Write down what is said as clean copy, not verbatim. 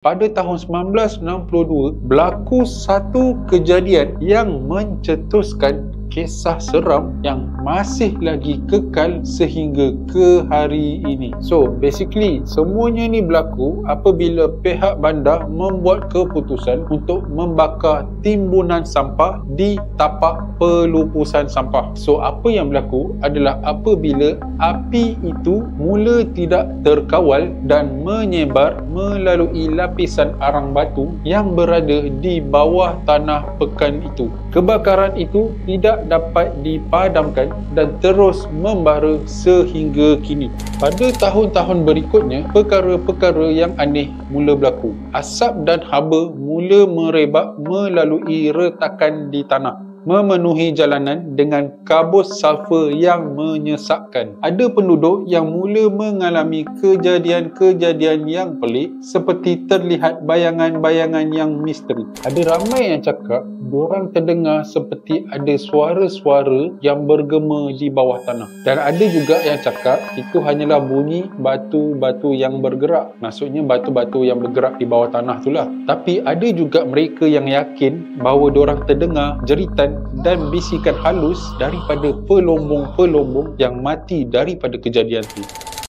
Pada tahun 1962, berlaku satu kejadian yang mencetuskan kisah seram yang masih lagi kekal sehingga ke hari ini. So, basically, semuanya ni berlaku apabila pihak bandar membuat keputusan untuk membakar timbunan sampah di tapak pelupusan sampah. So, apa yang berlaku adalah apabila api itu mula tidak terkawal dan menyebar melalui lapisan arang batu yang berada di bawah tanah pekan itu. Kebakaran itu tidak dapat dipadamkan dan terus membara sehingga kini. Pada tahun-tahun berikutnya, perkara-perkara yang aneh mula berlaku. Asap dan haba mula merebak melalui retakan di tanah, memenuhi jalanan dengan kabus sulfur yang menyesakkan. Ada penduduk yang mula mengalami kejadian-kejadian yang pelik seperti terlihat bayangan-bayangan yang misteri. Ada ramai yang cakap diorang terdengar seperti ada suara-suara yang bergema di bawah tanah. Dan ada juga yang cakap itu hanyalah bunyi batu-batu yang bergerak. Maksudnya batu-batu yang bergerak di bawah tanah itulah. Tapi ada juga mereka yang yakin bahawa diorang terdengar jeritan dan bisikan halus daripada pelombong-pelombong yang mati daripada kejadian itu.